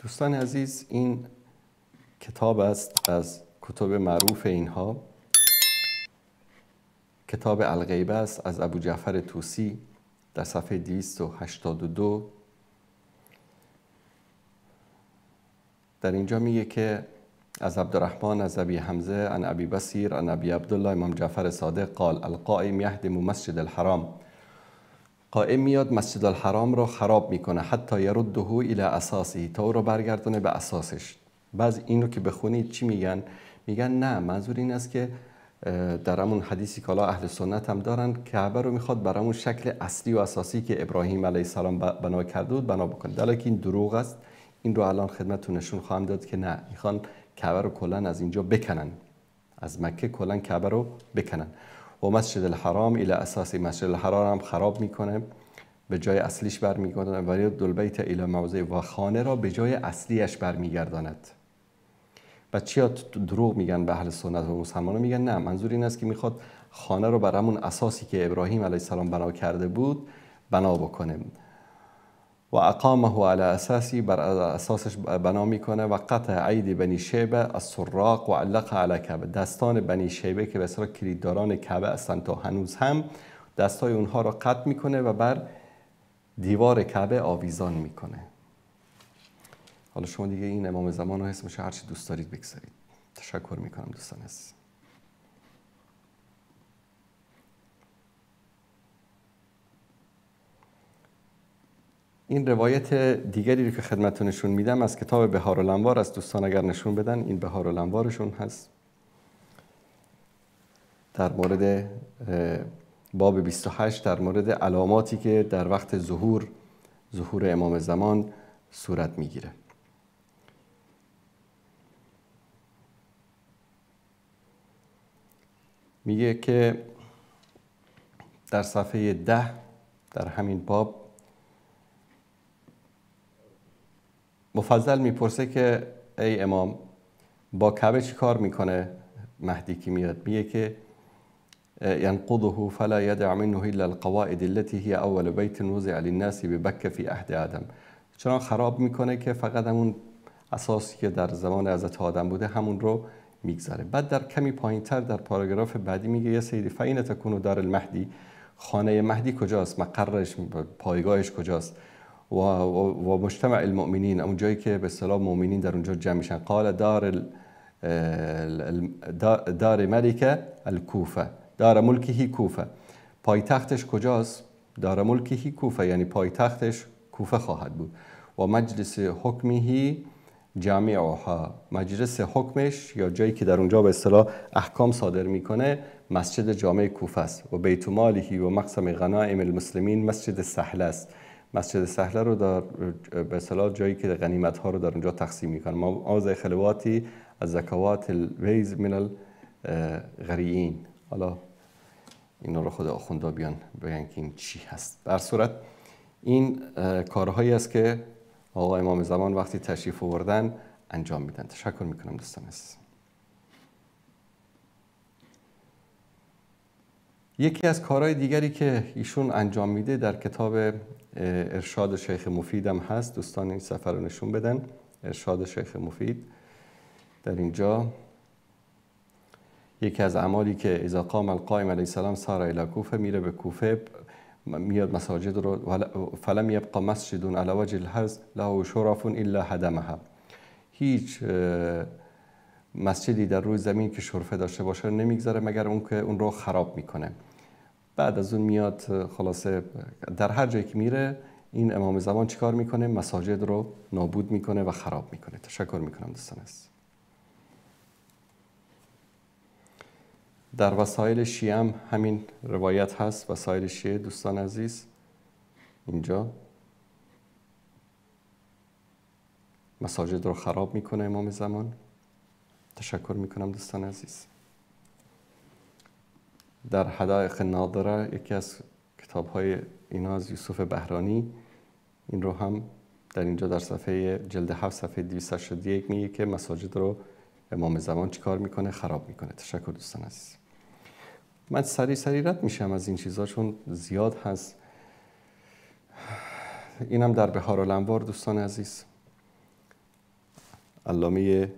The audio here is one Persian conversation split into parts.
دوستان عزیز، این کتاب است از کتب معروف اینها. کتاب الغیبه است از ابو جعفر طوسی در صفحه 282. در اینجا میگه که از عبدالرحمن از ابی حمزه عن ابی بصیر عن ابی عبدالله امام جعفر صادق قال القائم یهدم مسجد الحرام. قائم میاد مسجد الحرام رو خراب میکنه حتی یرده الی اساسه، تا او رو برگردونه به اساسش. بعض این رو که بخونید چی میگن؟ میگن نه، منظور این است که در همون حدیثی که اهل سنت هم دارن، کعبه رو میخواد بر همون شکل اصلی و اساسی که ابراهیم علیه السلام بنا کرده بود بنا بکنه. در حالی که این دروغ است. این رو الان خدمتتون نشون خواهم داد که نه، میخوان کعبه رو کلا از اینجا بکنن، از مکه کلا کعبه رو بکنن. و مسجد الحرام الی اساسی، مسجد الحرام هم خراب میکنه، به جای اصلیش برمیگرداند. و یرد البیت الی موضعه، و خانه را به جای اصلیش برمیگرداند. و چیا دروغ میگن به اهل سنت و مسلمانان؟ میگن نه، منظور این است که میخواد خانه رو بر همون اساسی که ابراهیم علیه السلام بنا کرده بود بنا بکنه. و اقامه علی اساسی، بر اساسش بنا میکنه. و قطع ایدی بنی شیبه السراق و علق علی کعبه، دستان بنی شیبه که به اصطلاح کلیدداران کعبه هستند تا هنوز هم، دستای اونها رو قطع میکنه و بر دیوار کعبه آویزان میکنه. حالا شما دیگه این امام زمان رو اسمش هر چی دوست دارید بگذارید. تشکر میکنم دوستان عزیز. این روایت دیگری رو که خدمتتون نشون میدم از کتاب بهارالانوار است. دوستان اگر نشون بدن، این بهارالانوارشون هست در مورد باب 28 در مورد علاماتی که در وقت ظهور امام زمان صورت میگیره. میگه که در صفحه 10 در همین باب مفضل میپرسه که ای امام، با کعبه چی کار میکنه مهدی که میاد؟ میگه که ینقضه فلا یدع منه الا القواعد التي هي اول بیت وضع للناس ببکه فی عهد آدم. چنان خراب میکنه که فقط همون اساسی که در زمان حضرت آدم بوده همون رو میگذاره. بعد در کمی پایینتر در پاراگراف بعدی میگه یا سیدی فاین تکون دار المهدی، خانه مهدی کجاست، مقرش، پایگاهش کجاست؟ و مجتمع المؤمنین، اون جایی که به اصطلاح مؤمنین در اونجا جمع میشن. قال دار ملکه الکوفه، دار ملکه کوفه، پایتختش کجاست؟ دار ملکه کوفه، یعنی پایتختش کوفه خواهد بود. و مجلس حکمه جامعها، مجلس حکمش یا جایی که در اونجا به اصطلاح احکام صادر میکنه مسجد جامع کوفه است. و بیت ماله و مقسم غنائم المسلمین مسجد سهله است. مسجد سهله رو در به اصطلاح جایی که غنیمت ها رو در اونجا تقسیم میکنه. ما آز خلواتی از زکوات الویز من الغریین. حالا اینا رو خود آخوندا بیان بگن که این چی هست. در صورت این کارهایی است که آقا امام زمان وقتی تشریف آوردن انجام میدن. تشکر میکنم دوستان عزیز. یکی از کارهای دیگری که ایشون انجام میده در کتاب ارشاد شیخ مفید هم هست. دوستان این صفحه رو نشون بدن. ارشاد شیخ مفید در اینجا یکی از اعمالی که اذا قام القائم علیه السلام سار الی کوفه، میره به کوفه، میاد مساجد رو. فلم یبقى مسجد علی وجه الارض له شرف الا هدمها، هیچ مسجدی در روی زمین که شرفه داشته باشه نمیگذاره مگر اون که اون رو خراب میکنه. بعد از اون میاد خلاصه در هر جایی که میره این امام زمان چیکار میکنه؟ مساجد رو نابود میکنه و خراب میکنه. تشکر میکنم دوستان عزیز. در وسایل شیعه هم همین روایت هست. وسایل شیعه دوستان عزیز اینجا مساجد رو خراب میکنه امام زمان. تشکر میکنم دوستان عزیز. در حدائق ناظره یکی از کتاب‌های اینا از یوسف بهرانی، این رو هم در اینجا در صفحه جلد 7 صفحه 281 میگه که مساجد رو امام زمان چیکار میکنه؟ خراب میکنه. تشکر دوستان عزیز. من سریع رد میشم از این چیزا چون زیاد هست. اینم در بهارالانوار دوستان عزیز. علامه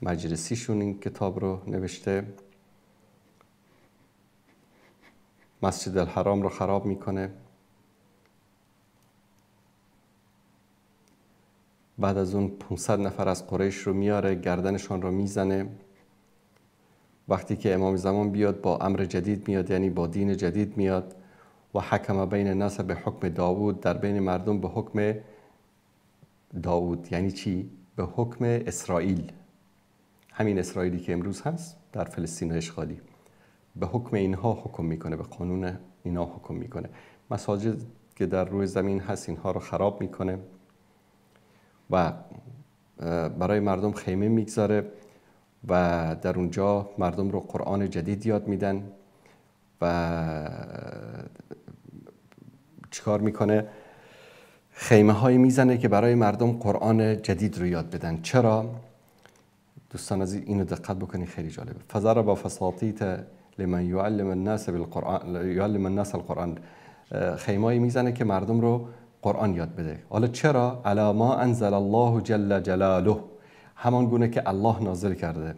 مجلسیشون این کتاب رو نوشته. مسجد الحرام رو خراب میکنه. بعد از اون 500 نفر از قریش رو میاره، گردنشان رو میزنه. وقتی که امام زمان بیاد با امر جدید میاد، یعنی با دین جدید میاد. و حکم بین الناس به حکم داوود، در بین مردم به حکم داوود. یعنی چی؟ به حکم اسرائیل، همین اسرائیلی که امروز هست در فلسطین اشغالی. به حکم اینها حکم میکنه، به قانون اینها حکم میکنه. مساجد که در روی زمین هست اینها رو خراب میکنه و برای مردم خیمه میگذاره و در اونجا مردم رو قرآن جدید یاد میدن. و چیکار میکنه؟ خیمه هایی میزنه که برای مردم قرآن جدید رو یاد بدن. چرا؟ دوستان عزیز اینو دقت بکنید، خیلی جالبه. فضرب فساطیط لمن یعلم الناس بالقرآن، یعلم الناس القرآن. خیمه‌ای میزنه که مردم رو قرآن یاد بده. حالا چرا؟ علی ما انزل الله جل جلاله، همان گونه که الله نازل کرده.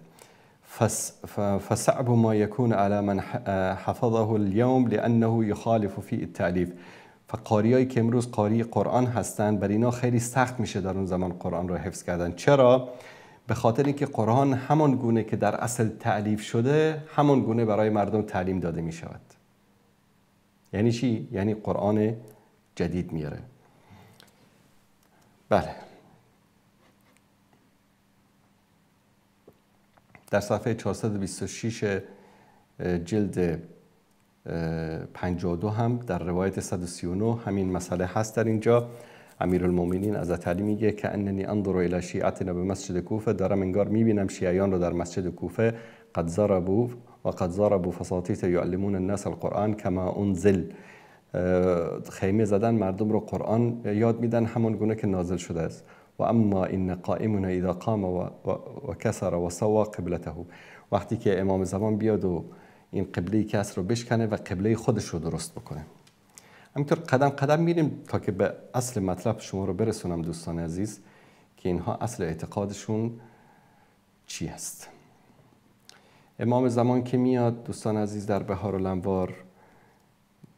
فصعب ما يكون على من حفظه اليوم لانه يخالف في التألیف. فقاریایی که امروز قاری قرآن هستند، بر اینا خیلی سخت میشه در اون زمان قرآن رو حفظ کردن. چرا؟ به خاطر اینکه قرآن همان گونه که در اصل تألیف شده، همان گونه برای مردم تعلیم داده می شود. یعنی چی؟ یعنی قرآن جدید میاره. بله، در صفحه 426 جلد 52 هم در روایت 139 همین مسئله هست. در اینجا امیرالمومنین حضرت علی میگه که اننی انظر الی شیعتنا به مسجد کوفه، دارم انگار میبینم شیعیان رو در مسجد کوفه قد ضربوا فساطیط یعلمون الناس القرآن کما انزل. خیمه زدن، مردم رو قرآن یاد میدن همون گونه که نازل شده است. و اما این قائمنا اذا قام و کسر و سوا قبلته، وقتی که امام زمان بیاد و این قبله کسر رو بشکنه و قبله خودش رو درست بکنه. همینطور قدم قدم میریم تا که به اصل مطلب شما رو برسونم دوستان عزیز، که اینها اصل اعتقادشون چی هست. امام زمان که میاد دوستان عزیز در بهار الانوار،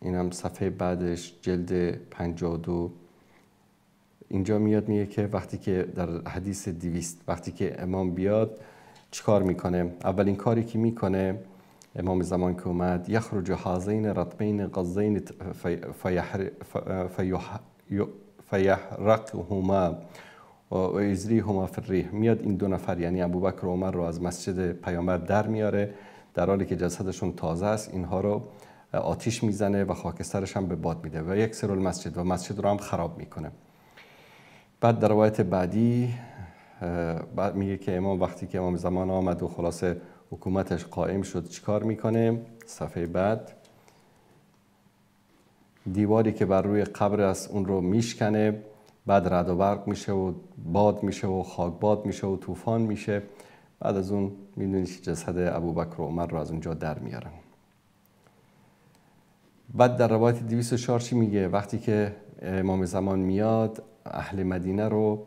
اینم صفحه بعدش جلد 52، اینجا میاد میگه که وقتی که در حدیث 200 وقتی که امام بیاد چیکار میکنه؟ اولین کاری که میکنه امام زمان که اومد، یخرج هذین رطبین قزین فیحرقهما و یزریهما فی الریح. میاد این دو نفر یعنی ابوبکر و عمر رو از مسجد پیامبر در میاره، در حالی که جسدشون تازه است. اینها رو آتیش میزنه و خاکسترش هم به باد میده و یکسر المسجد، و مسجد رو هم خراب میکنه. بعد در روایت بعدی بعد میگه که امام وقتی که امام زمان آمد و خلاصه حکومتش قائم شد چیکار میکنه؟ صفحه بعد دیواری که بر روی قبر است اون رو میشکنه، بعد رعد و برق میشه و باد میشه و خاکباد میشه و طوفان میشه. بعد از اون میدونید که جسد ابوبکر و عمر رو از اونجا در میارن. بعد در روایت 204 چی میگه؟ وقتی که امام زمان میاد اهل مدینه رو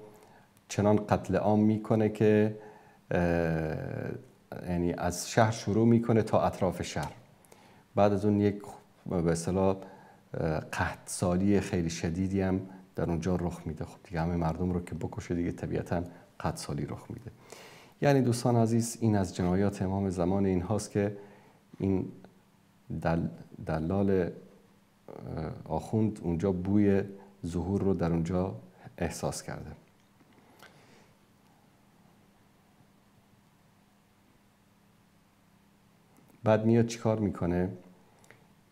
چنان قتل عام میکنه که یعنی از شهر شروع میکنه تا اطراف شهر. بعد از اون یک به اصطلاح قحط سالی خیلی شدیدی هم در اونجا رخ میده. خب دیگه همه مردم رو که بکشه دیگه طبیعتا قحط سالی رخ میده. یعنی دوستان عزیز این از جنایات امام زمان این هاست که این دلال آخوند اونجا بوی ظهور رو در اونجا احساس کرده. بعد میاد چیکار میکنه؟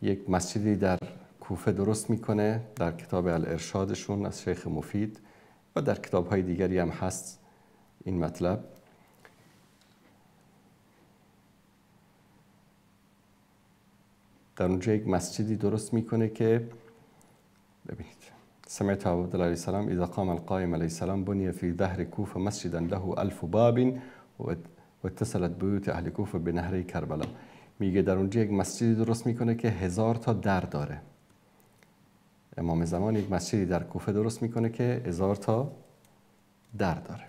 یک مسجدی در کوفه درست میکنه، در کتاب الارشادشون از شیخ مفید و در کتاب‌های دیگری هم هست این مطلب. در اونجا یک مسجدی درست میکنه که ببینید سمعت عبدالله علیه السلام اذا قام القائم علیه السلام بنی فی ظهر کوفه مسجدا له 1000 باب و اتصلت بیوت اهل کوفه به نهر کربلا. میگه در اونجا یک مسجدی درست میکنه که 1000 تا در داره. امام زمان یک مسجدی در کوفه درست میکنه که 1000 تا در داره.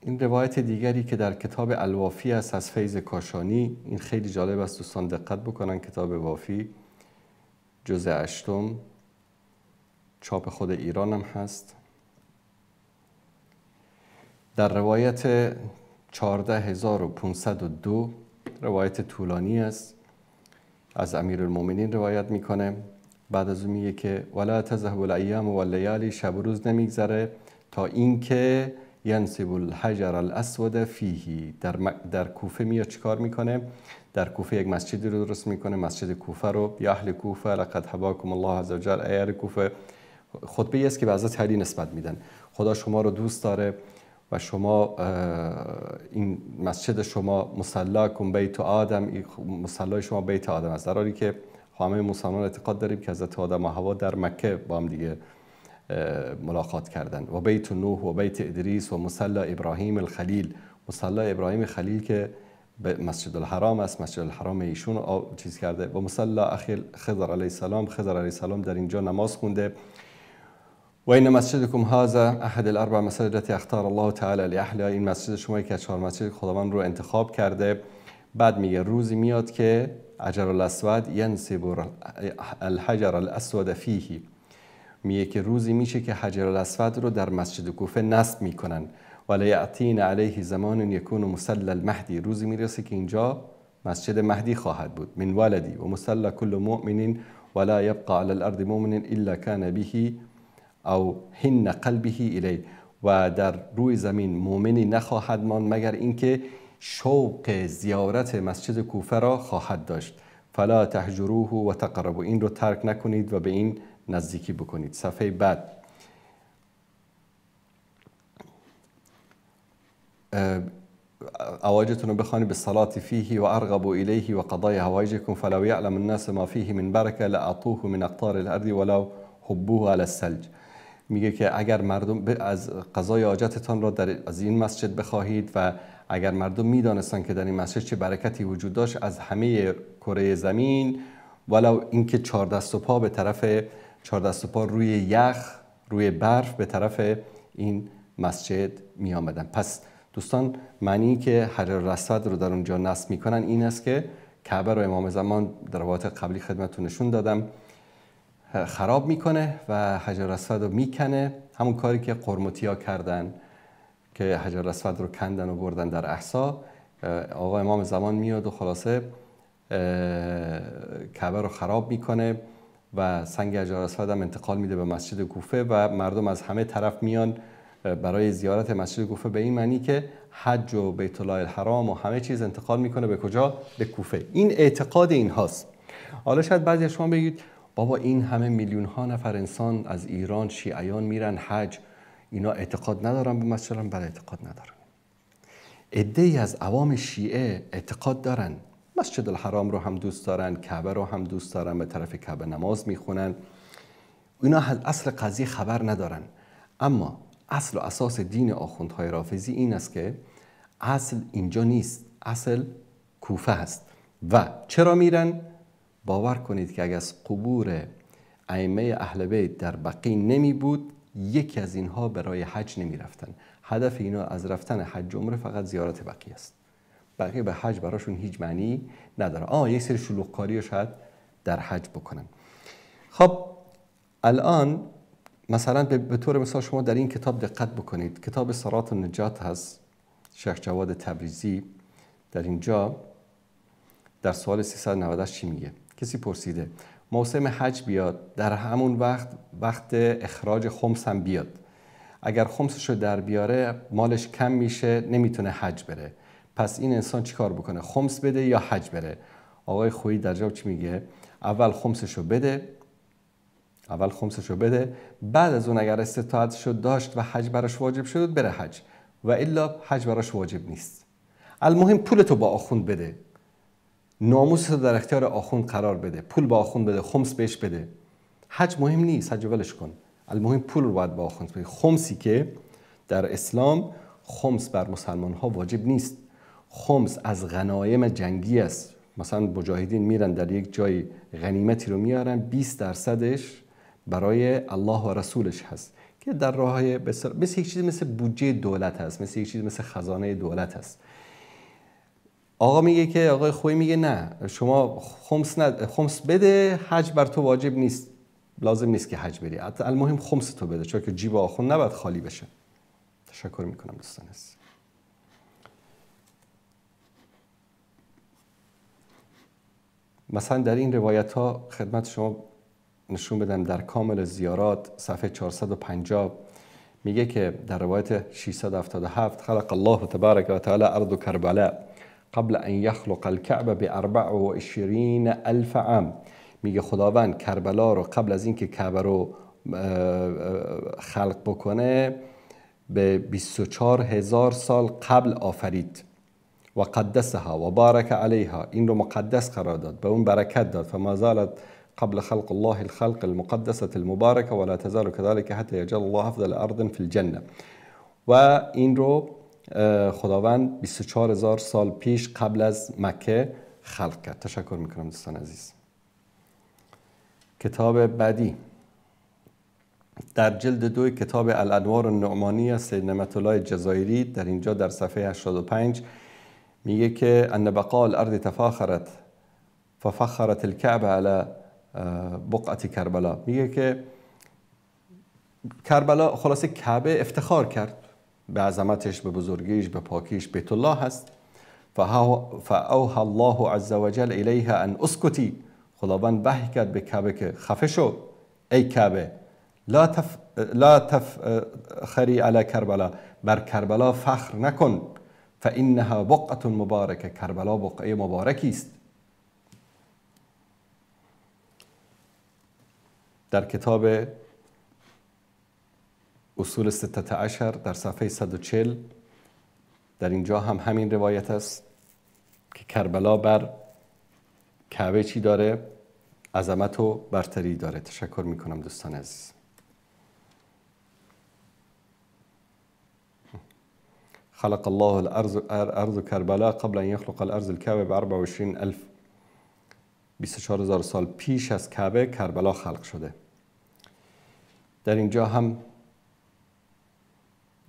این روایت دیگری که در کتاب الوافی است از فیض کاشانی، این خیلی جالب است، دوستان دقت بکنن. کتاب وافی جزء 8، چاپ خود ایران هم هست. در روایت 14502 روایت طولانی است، از امیرالمومنین روایت میکنه. بعد از اون میگه که ولا تذهب الایام واللیالی، شب و روز نمیگذره تا اینکه ینصب الحجر الاسود فیه. در کوفه میاد چیکار میکنه؟ در کوفه یک مسجدی رو درست میکنه، مسجد کوفه رو. یا اهل کوفه لقد حباکم الله عز وجل، ای اهل کوفه. خطبه است که به حضرت علی نسبت میدن. خدا شما رو دوست داره و شما این مسجد شما مصلاکم بیت آدم، مصلای شما بیت آدم است، در حالی که همه مسلمان اعتقاد داریم که حضرت آدم و حوا در مکه با هم دیگه ملاقات کردن. و بیت نوح و بیت ادریس و مصلا ابراهیم الخلیل، مصلا ابراهیم خلیل که مسجد الحرام است، مسجد الحرام ایشون چیز کرده. و مصلا اخی خضر علیه السلام، خضر علیه السلام در اینجا نماز خونده. و این مسجدکم هذا احد الاربع مساجد التي اختار الله تعالی لاهلها، این مسجد شما که 4 مسجد خداوند رو انتخاب کرده. بعد میگه روزی میاد که حجر الاسود ینصب الحجر الاسود فیه، میگه که روزی میشه که حجر الاسود رو در مسجد کوفه نصب میکنن. ولا یاتین علیه زمان یکون مصلی المهدی، روزی میرسه که اینجا مسجد مهدی خواهد بود. من ولدی و مصلی کل مؤمن ولا یبقى علی الارض مؤمن الا کان به او حن قلبه الی، و در روی زمین مؤمنی نخواهد ماند مگر اینکه شوق زیارت مسجد کوفه را خواهد داشت. فلا تهجروه و تقربوا، این رو ترک نکنید و به این نزدیکی بکنید. صفحه بعد اواجتون رو بخوانید. به صلات فیه و ارغبوا الیه و قضای حوایجکم فلو یعلم الناس ما فیه من برکه لاعطوه من اقطار الارض ولو حبوه علی الثلج. میگه که اگر مردم از قضای حاجتتان را از این مسجد بخواهید و اگر مردم میدانستند که در این مسجد چه برکتی وجود داشت از همه کره زمین، ولو اینکه 4 دست و پا به طرف 4 دست و پا روی یخ، روی برف به طرف این مسجد می آمدن. پس دوستان معنی که حجر الاسود رو در اونجا نصب میکنن این است که کعبه رو امام زمان در روایات قبلی خدمتتون نشون دادم خراب میکنه و حجر الاسود رو میکنه. همون کاری که قرمطی‌ها کردن که حجر الاسود رو کندن و بردن در احسا. آقا امام زمان میاد و خلاصه کعبه رو خراب میکنه و سنگ حجر الاسود هم انتقال میده به مسجد کوفه و مردم از همه طرف میان برای زیارت مسجد کوفه، به این معنی که حج و بیت الله الحرام و همه چیز انتقال میکنه به کجا؟ به کوفه. این اعتقاد این هاست. حالا شاید بعضی از شما بگید بابا این همه میلیون ها نفر انسان از ایران شیعیان میرن حج، اینا اعتقاد ندارن به مسجد الحرام؟ بله اعتقاد ندارن. عده‌ای از عوام شیعه اعتقاد دارن، مسجد الحرام رو هم دوست دارن، کعبه رو هم دوست دارن، به طرف کعبه نماز میخونن. اینا از اصل قضیه خبر ندارن. اما اصل و اساس دین آخوندهای رافضی این است که اصل اینجا نیست، اصل کوفه هست. و چرا میرن؟ باور کنید که اگر از قبور ائمه اهل بیت در بقیع نمی بود، یکی از اینها برای حج نمی رفتن. هدف اینا از رفتن حج عمره فقط زیارت بقیع است. بقیه به حج براشون هیچ معنی نداره. یک سری شلوغکاری رو شاید در حج بکنن. خب الان مثلا به طور مثال شما در این کتاب دقت بکنید، کتاب صراط النجات هست، شیخ جواد تبریزی. در اینجا در سوال 398 چی میگه؟ کسی پرسیده موسم حج بیاد، در همون وقت اخراج خمس هم بیاد، اگر خمسشو در بیاره مالش کم میشه، نمیتونه حج بره، پس این انسان چی کار بکنه؟ خمس بده یا حج بره؟ آقای خویی در جواب چی میگه؟ اول خمسشو بده، بعد از اون اگر استطاعتشو داشت و حج براش واجب شد بره حج، و الا حج براش واجب نیست. المهم پولتو با آخوند بده، ناموستو در اختیار آخوند قرار بده، پول با آخوند بده، خمس بهش بده. حج مهم نیست، حج ولش کن، المهم پول رو باید با آخوند بده. خمسی که در اسلام خمس بر مسلمان ها واجب نیست. خمس از غنایم جنگی است. مثلا مجاهدین میرن در یک جای غنیمتی رو میارن، 20% برای الله و رسولش هست، که در راه مثل یک چیزی مثل بودجه دولت هست، مثل یک چیزی مثل خزانه دولت هست. آقا میگه که آقای خویی میگه نه، شما خمس بده، حج بر تو واجب نیست، لازم نیست که حج بری، حتی المهم خمس تو بده، چون که جیب آخوند نباید خالی بشه. تشکر میکنم دوستان عزیز. مثلا در این روایت ها خدمت شما نشون بدم، در کامل زیارات صفحه 450 میگه که در روایت 677 خلق الله تبارک و تعالی ارض کربلا قبل ان یخلق الكعبه ب24,000 عام. میگه خداوند کربلا رو قبل از اینکه کعبه رو خلق بکنه به 24,000 سال قبل آفرید. و قدسها و بارک علیها، این رو مقدس قرار داد، به اون برکت داد. فما زالت قبل خلق الله الخلق المقدسة المباركة ولا تزال كذلك حتى يجعل الله افضل ارض في الجنه. و این رو خداوند 24,000 سال پیش قبل از مکه خلق کرد. تشکر میکنم دوستان عزیز. کتاب بعدی در جلد 2 کتاب الانوار النعمانیه سید نعمت الله جزایری، در اینجا در صفحه 85 میگه که ان بقاء الارض تفاخرت ففخرت الكعبه على بقعه کربلا. میگه که کربلا، خلاصه کعبه افتخار کرد به عظمتش، به بزرگیش، به پاکیش، بیت الله هست. فاوحى الله عز وجل الیها ان اسکتی، خداوند وحی کرد به کعبه که خفه شو ای کعبه، لا تفخری علی کربلا، بر کربلا فخر نکن، فانها بقعه مبارکه، کربلا بقعه مبارکی است. در کتاب اصول 16 در صفحه 140 در اینجا هم همین روایت است که کربلا بر کعبه چی داره؟ عظمت و برتری داره. تشکر میکنم دوستان عزیز. خلق الله الارض کربلا قبل ان یخلق الارض الكعبه ب 24,000، 24,000 سال پیش از کعبه کربلا خلق شده. در اینجا هم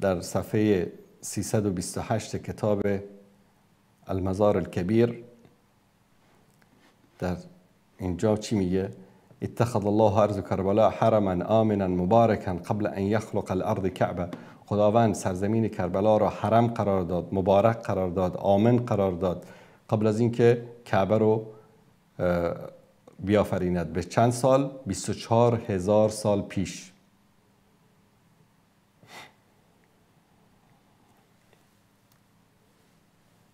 در صفحه 328 کتاب المزار الکبیر در اینجا چی میگه؟ اتخذ الله ارض کربلا حرما آمنا مبارکا قبل ان یخلق الارض کعبه، خداوند سرزمین کربلا را حرم قرار داد، مبارک قرار داد، آمن قرار داد قبل از اینکه کعبه رو بیافریند. به چند سال؟ 24,000 سال پیش.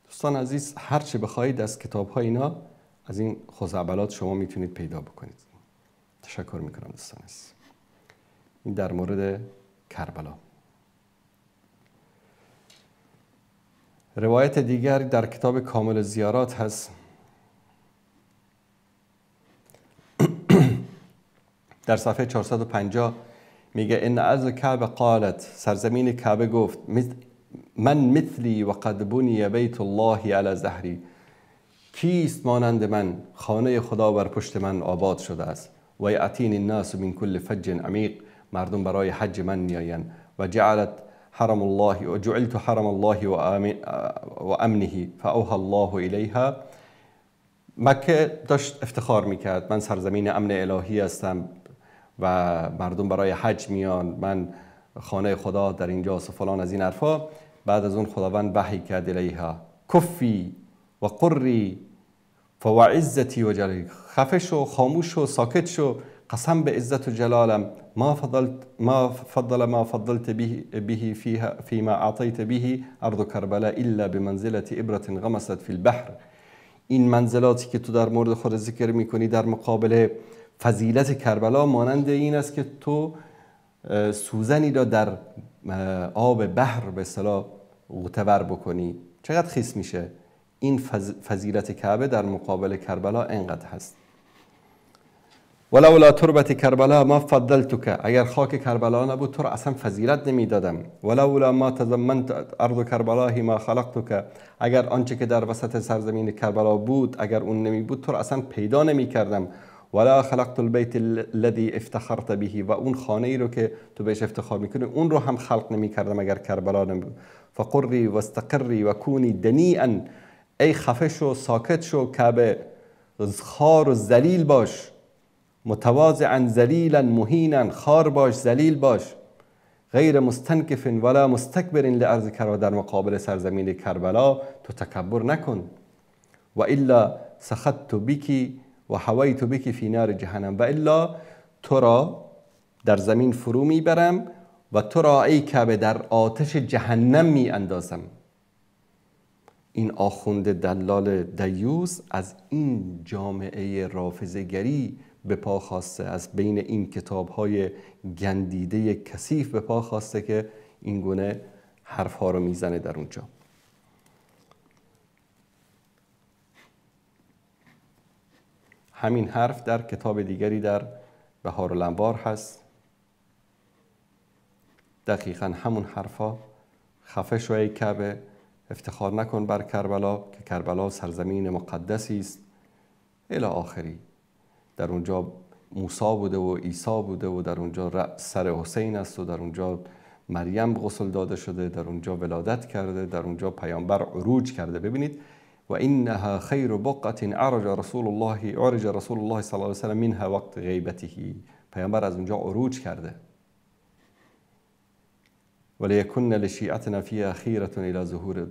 دوستان عزیز، هر چه بخواهید از کتاب ها اینا، از این خزعبلات شما میتونید پیدا بکنید. تشکر میکنم دوستان عزیز. این در مورد کربلا. روایت دیگر در کتاب کامل زیارات هست. در صفحه 450 میگه ان ارض کعبه قالت، سرزمین کعبه گفت من مثلی و قد بنی بیت الله علی ظهری، کیست مانند من، خانه خدا بر پشت من آباد شده است. و یأتینی الناس من کل فج عمیق، مردم برای حج من میآیند. و جعلت حرم الله و جعلت حرم الله و امنه فاوحى الله الیها. مکه داشت افتخار میکرد، من سرزمین امن الهی هستم و مردم برای حج میان، من خانه خدا در اینجاست و فلان از این حرفا. بعد از اون خداوند وحی کرد الیها کفی و قری فوعزتی و جلالی، خفه شو، خاموش شو، ساکت شو، قسم به عزت و جلالم، ما فضلت به فيما اعطيت به ارض کربلا الا بمنزله ابره غمست في البحر. این منزلاتی که تو در مورد خود ذکر میکنی در مقابل فضیلت کربلا مانند این است که تو سوزنی را در آب بحر به اصطلاح غوطه‌ور بکنی، چقدر خیس میشه. این فضیلت کعبه در مقابل کربلا انقدر هست. ولولا تربت کربلا ما فضلتک، اگر خاک کربلا نبود تو را اصلا فضیلت نمیدادم. ولولا ما تضمنت ارض کربلا ما خلقتک، اگر آنچه که در وسط سرزمین کربلا بود اگر اون نمی بود تو را اصلا پیدا نمی کردم. ولا خلقت البيت الذي افتخرت به، و اون خانه ای رو که تو بهش افتخار میکنی اون رو هم خلق نمی کردم اگر کربلا نبود. فقری و استقری و کونی دنیئا، ای خفه شو، ساکت شو کعبه، خار و ذلیل باش، متواضعا ذلیلا مهینا، خار باش، ذلیل باش، غیر مستنکف ولا مستکبر لارض کربلا، در مقابل سرزمین کربلا تو تکبر نکن. و الا سخطت بکی و حویت بکی فی نار جهنم، و الا تو را در زمین فرو میبرم و تو را ای کعبه در آتش جهنم می اندازم. این آخوند دلال دیوس از این جامعه رافضه‌گری به پا خواسته، از بین این کتاب‌های گندیده کثیف به پا خواسته که این گونه حرف‌ها رو میزنه در اونجا. همین حرف در کتاب دیگری در بهارالانوار هست، دقیقا همون حرفا، خفه شو ای کعبه، افتخار نکن بر کربلا که کربلا سرزمین مقدسی است الی آخری. در اونجا موسی بوده و عیسی بوده و در اونجا سر حسین است و در اونجا مریم غسل داده شده، در اونجا ولادت کرده، در اونجا پیامبر عروج کرده. ببینید و اینها خیر بقعه عرج رسول الله صلی الله علیه و سلم منها وقت غیبته، پیامبر از اونجا عروج کرده. ولیکن لشیعتنا فیها خیرة الی ظهور،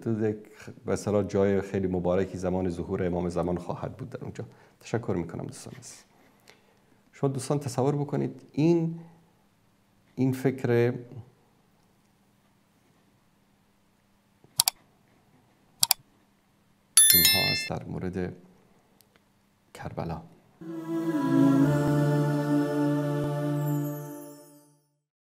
به اصطلاح جای خیلی مبارکی زمان ظهور امام زمان خواهد بود در اونجا. تشکر میکنم دوستان. شما دوستان تصور بکنید این فکر اینها است در مورد کربلا.